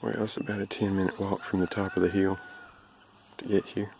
Well, it's about a 10-minute walk from the top of the hill to get here.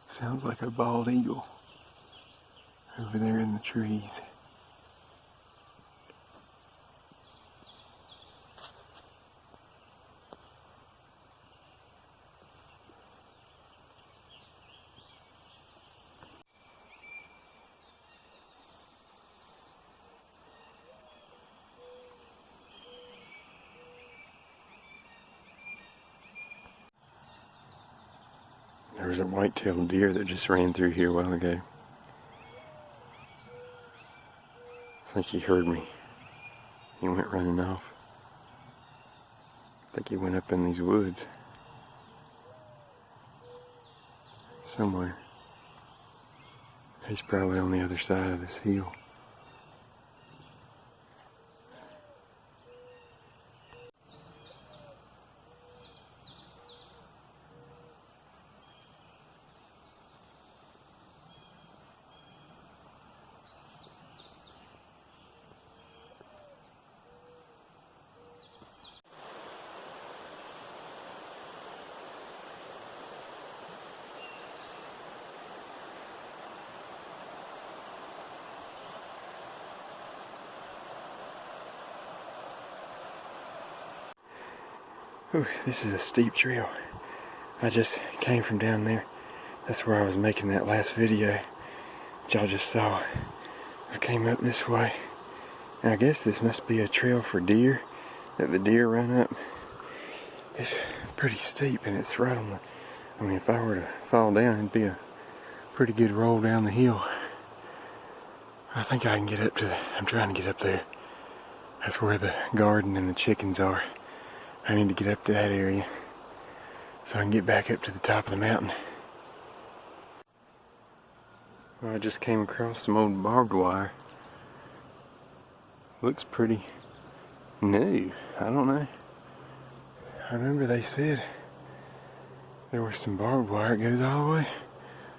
Sounds like a bald eagle over there in the trees. There was a white-tailed deer that just ran through here a while ago. I think he heard me. He went running off. I think he went up in these woods. Somewhere. He's probably on the other side of this hill. Ooh, this is a steep trail. I just came from down there. That's where I was making that last video that y'all just saw. I came up this way. And I guess this must be a trail for deer, that the deer run up. It's pretty steep and it's right on the, I mean, if I were to fall down, it'd be a pretty good roll down the hill. I think I can get up to the, I'm trying to get up there. That's where the garden and the chickens are. I need to get up to that area so I can get back up to the top of the mountain. Well, I just came across some old barbed wire. Looks pretty new. I don't know. I remember they said there was some barbed wire. It goes all the way.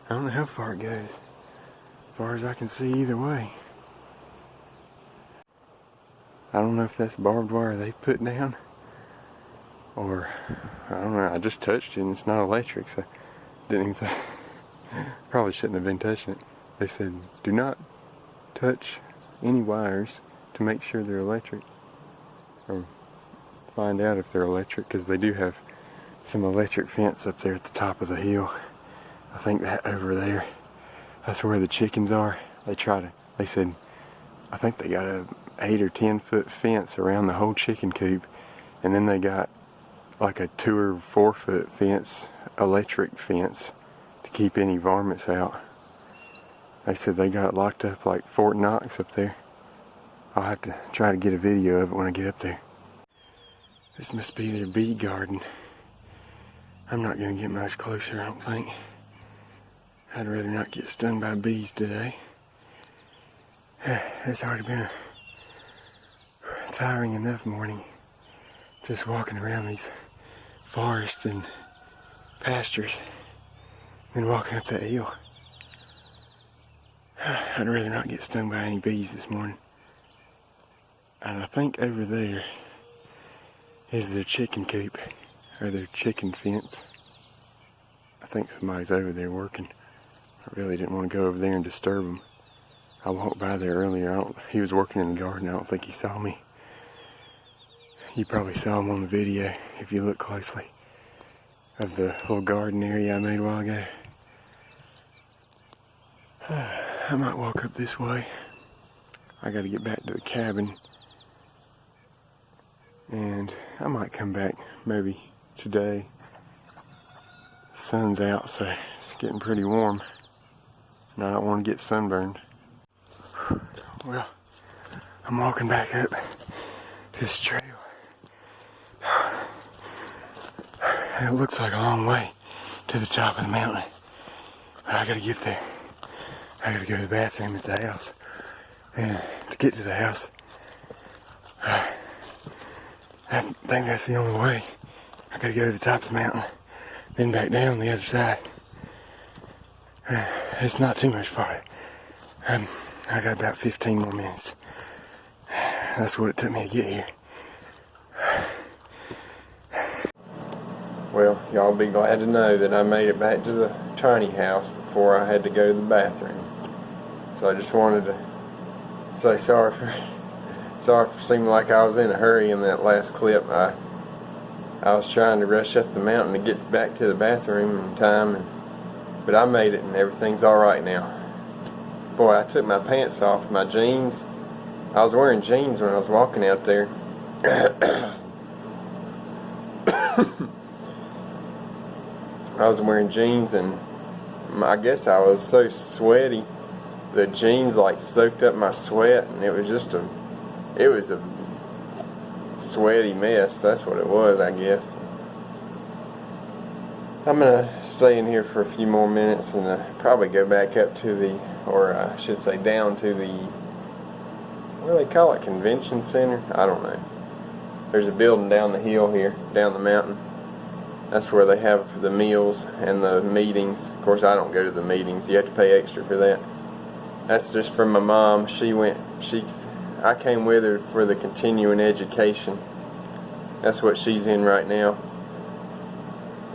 I don't know how far it goes. As far as I can see either way. I don't know if that's barbed wire they put down. Or, I don't know, I just touched it and it's not electric, so didn't even think, probably shouldn't have been touching it. They said, do not touch any wires to make sure they're electric, or find out if they're electric, because they do have some electric fence up there at the top of the hill. I think that over there, that's where the chickens are. They said, I think they got a 8 or 10 foot fence around the whole chicken coop, and then they got like a 2 or 4 foot fence, electric fence, to keep any varmints out. They said they got locked up like Fort Knox up there. I'll have to try to get a video of it when I get up there. This must be their bee garden. I'm not going to get much closer, I don't think. I'd rather not get stung by bees today. It's already been a tiring enough morning just walking around these forests and pastures, then walking up that hill. I'd rather not get stung by any bees this morning. And I think over there is their chicken coop, or their chicken fence. I think somebody's over there working. I really didn't want to go over there and disturb him. I walked by there earlier. He was working in the garden. I don't think he saw me. You probably saw him on the video if you look closely, of the little garden area I made a while ago. I might walk up this way. I gotta get back to the cabin, and I might come back maybe today. The sun's out, so it's getting pretty warm, and I don't want to get sunburned. Well, I'm walking back up this trail. It looks like a long way to the top of the mountain, but I gotta get there. I gotta go to the bathroom at the house, and to get to the house, I think that's the only way. I gotta go to the top of the mountain, then back down the other side. It's not too much farther. I got about 15 more minutes. That's what it took me to get here. Well, y'all be glad to know that I made it back to the tiny house before I had to go to the bathroom. So I just wanted to say sorry for seeming like I was in a hurry in that last clip. I was trying to rush up the mountain to get back to the bathroom in time, but I made it and everything's alright now. Boy, I took my pants off, my jeans. I was wearing jeans when I was walking out there. I was wearing jeans, and I guess I was so sweaty, the jeans like soaked up my sweat, and it was a sweaty mess. That's what it was, I guess. I'm gonna stay in here for a few more minutes and probably go back up to the, or I should say down to the, what do they call it, convention center? I don't know. There's a building down the hill here, down the mountain. That's where they have the meals and the meetings. Of course, I don't go to the meetings. You have to pay extra for that. That's just from my mom. I came with her for the continuing education. That's what she's in right now.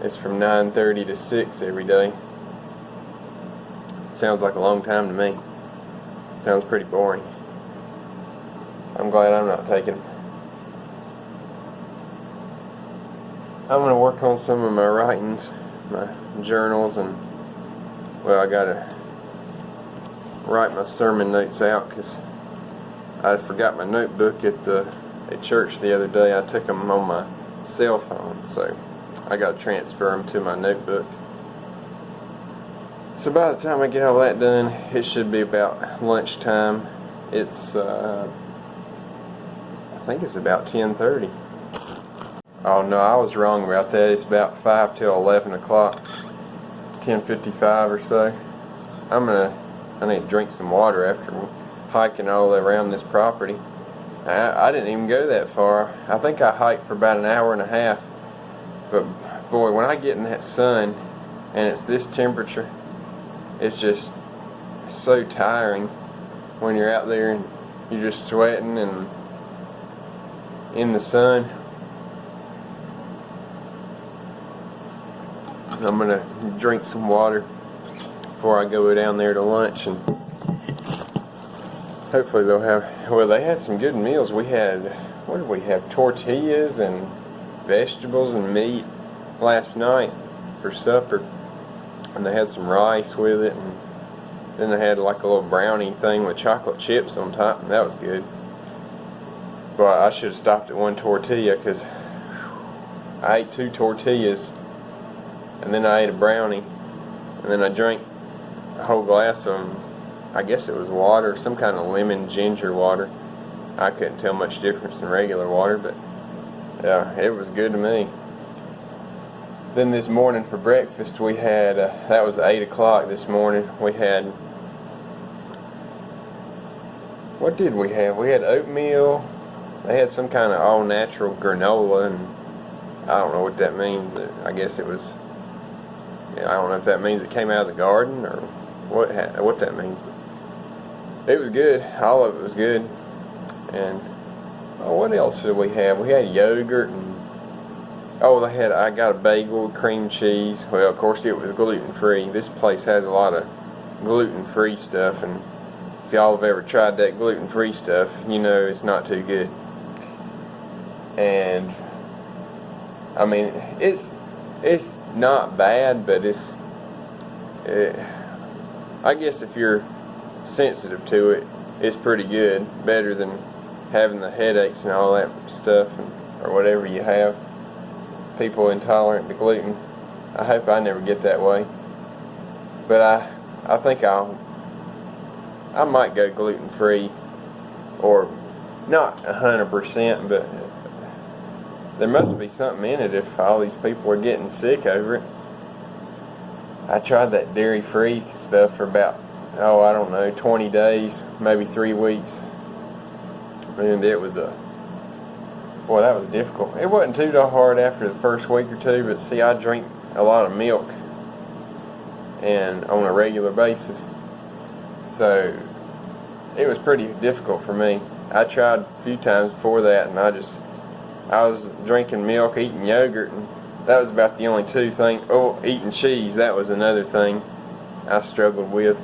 It's from 9:30 to 6 every day. Sounds like a long time to me. Sounds pretty boring. I'm glad I'm not taking them. I'm going to work on some of my writings, my journals, and, well, I got to write my sermon notes out because I forgot my notebook at church the other day. I took them on my cell phone, so I got to transfer them to my notebook. So by the time I get all that done, it should be about lunchtime. It's, I think it's about 10:30. Oh no, I was wrong about that. It's about 5 till 11 o'clock, 10:55 or so. I need to drink some water after hiking all around this property. I didn't even go that far. I think I hiked for about an hour and a half. But boy, when I get in that sun and it's this temperature, it's just so tiring when you're out there and you're just sweating and in the sun. I'm gonna drink some water, before I go down there to lunch, and hopefully they'll have, well, they had some good meals. We had, what did we have, tortillas and vegetables and meat last night for supper, and they had some rice with it, and then they had like a little brownie thing with chocolate chips on top, and that was good. But I should have stopped at one tortilla, because I ate 2 tortillas, and then I ate a brownie, and then I drank a whole glass of, I guess it was water, some kind of lemon ginger water. I couldn't tell much difference in regular water, but yeah, it was good to me. Then this morning for breakfast we had, that was 8 o'clock this morning, we had, what did we have? We had oatmeal. They had some kind of all-natural granola, and I don't know what that means. I guess it was, I don't know if that means it came out of the garden or what that means. But it was good. All of it was good. And what else did we have? We had yogurt, and I got a bagel with cream cheese. Well, of course it was gluten-free. This place has a lot of gluten-free stuff, and if y'all have ever tried that gluten-free stuff, you know it's not too good. And I mean, it's not bad, but I guess if you're sensitive to it, it's pretty good. Better than having the headaches and all that stuff, or whatever you have. People intolerant to gluten. I hope I never get that way. But I think I might go gluten-free, or not 100%, but there must be something in it if all these people are getting sick over it. I tried that dairy-free stuff for about, I don't know, 20 days, maybe 3 weeks. And it was boy, that was difficult. It wasn't too hard after the first week or 2, but see, I drink a lot of milk and on a regular basis. So it was pretty difficult for me. I tried a few times before that, and I was drinking milk, eating yogurt, and that was about the only 2 things. Oh, eating cheese, that was another thing I struggled with.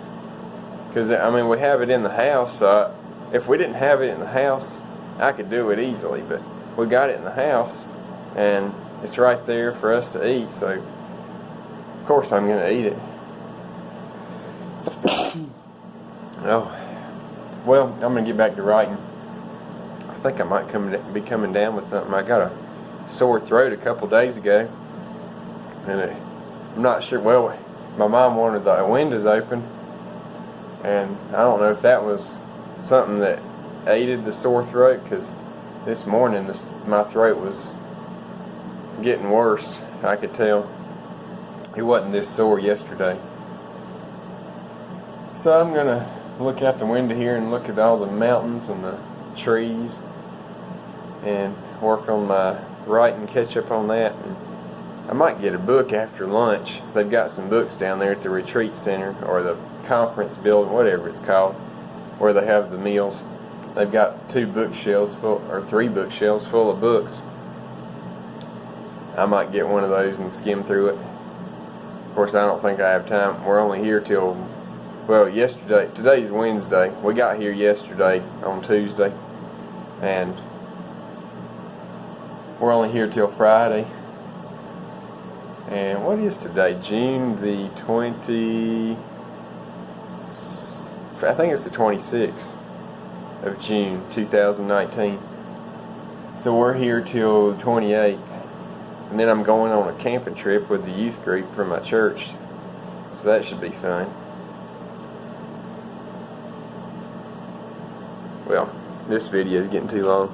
Because, I mean, we have it in the house, so if we didn't have it in the house, I could do it easily, but we got it in the house, and it's right there for us to eat, so of course I'm going to eat it. Oh, well, I'm going to get back to writing. I think I might be coming down with something. I got a sore throat a couple days ago, and I'm not sure. Well, my mom wanted the windows open, and I don't know if that was something that aided the sore throat, because this morning my throat was getting worse. I could tell. It wasn't this sore yesterday. So I'm gonna look out the window here and look at all the mountains and the trees, and work on my writing, catch up on that. And I might get a book after lunch. They've got some books down there at the retreat center, or the conference building, whatever it's called, where they have the meals. They've got 2 bookshelves full, or 3 bookshelves full of books. I might get one of those and skim through it. Of course, I don't think I have time. We're only here till, well, yesterday. Today's Wednesday. We got here yesterday on Tuesday, and we're only here till Friday. And what is today? June the 20, I think it's the 26th of June 2019. So we're here till the 28th, and then I'm going on a camping trip with the youth group from my church, so that should be fun. Well, this video is getting too long.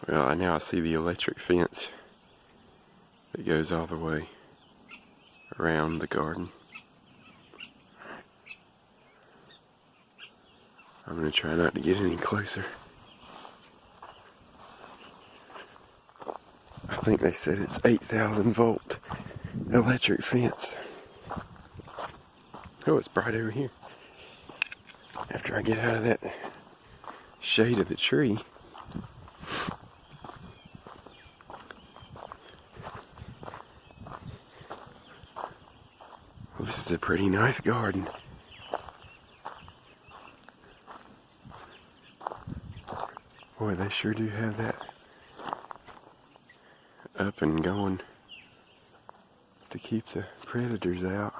Well, now I see the electric fence that goes all the way around the garden. I'm going to try not to get any closer. I think they said it's 8,000 volt electric fence. Oh, it's bright over here. After I get out of that shade of the tree. Well, this is a pretty nice garden. Boy, they sure do have that up and going to keep the predators out.